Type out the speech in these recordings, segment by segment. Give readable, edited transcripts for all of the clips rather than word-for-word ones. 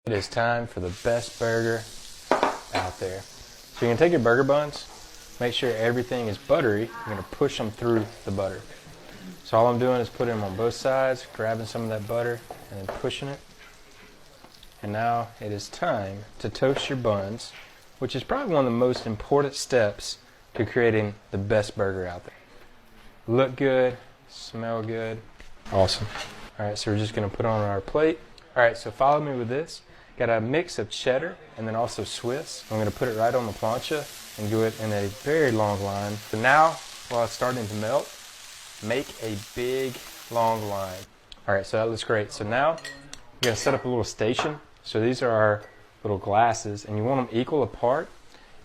It is time for the best burger out there. So you're going to take your burger buns, make sure everything is buttery. You're going to push them through the butter. So all I'm doing is putting them on both sides, grabbing some of that butter, and then pushing it. And now it is time to toast your buns, which is probably one of the most important steps to creating the best burger out there. Look good, smell good, awesome. All right, so we're just going to put it on our plate. All right, so follow me with this. Got a mix of cheddar and then also Swiss. I'm going to put it right on the plancha and do it in a very long line. So now, while it's starting to melt, make a big long line. All right, so that looks great. So now we're going to set up a little station. So these are our little glasses, and you want them equal apart.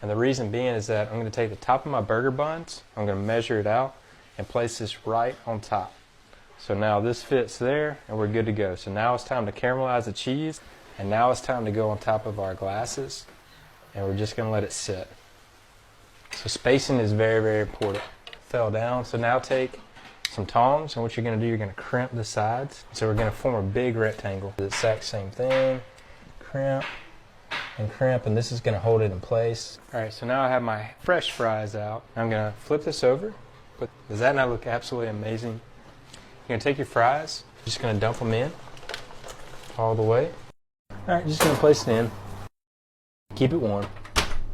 And the reason being is that I'm going to take the top of my burger buns, I'm going to measure it out, and place this right on top. So now this fits there, and we're good to go. So now it's time to caramelize the cheese, and now it's time to go on top of our glasses, and we're just going to let it sit. So spacing is very, very important. Fell down, so now take some tongs, and what you're going to do, you're going to crimp the sides. So we're going to form a big rectangle. The exact same thing, crimp and crimp, and this is going to hold it in place. All right, so now I have my fresh fries out. I'm going to flip this over. But does that not look absolutely amazing? You're going to take your fries, just going to dump them in all the way. All right, just going to place it in. Keep it warm.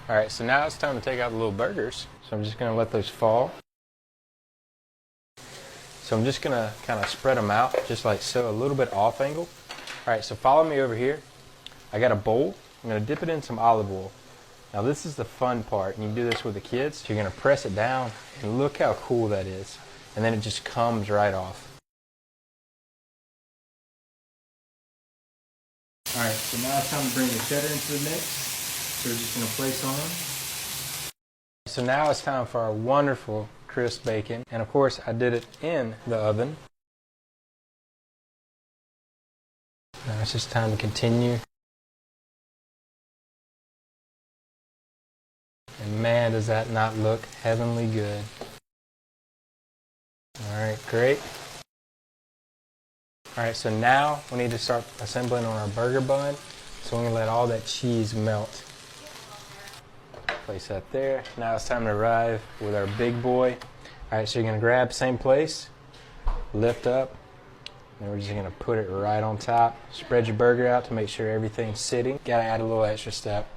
All right, so now it's time to take out the little burgers. So I'm just going to let those fall. So I'm just going to kind of spread them out just like so, a little bit off angle. All right, so follow me over here. I got a bowl. I'm going to dip it in some olive oil. Now this is the fun part, and you can do this with the kids. You're going to press it down, and look how cool that is. And then it just comes right off. All right, so now it's time to bring the cheddar into the mix. So we're just going to place on. So now it's time for our wonderful crisp bacon. And of course, I did it in the oven. Now it's just time to continue. And man, does that not look heavenly good. All right, great. All right, so now we need to start assembling on our burger bun. So we're gonna let all that cheese melt. Place that there. Now it's time to arrive with our big boy. All right, so you're gonna grab same place, lift up, and we're just gonna put it right on top. Spread your burger out to make sure everything's sitting. Gotta add a little extra step.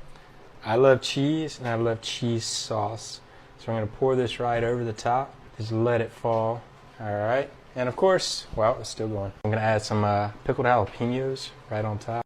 I love cheese, and I love cheese sauce. So I'm going to pour this right over the top. Just let it fall. All right. And of course, well, it's still going. I'm going to add some pickled jalapenos right on top.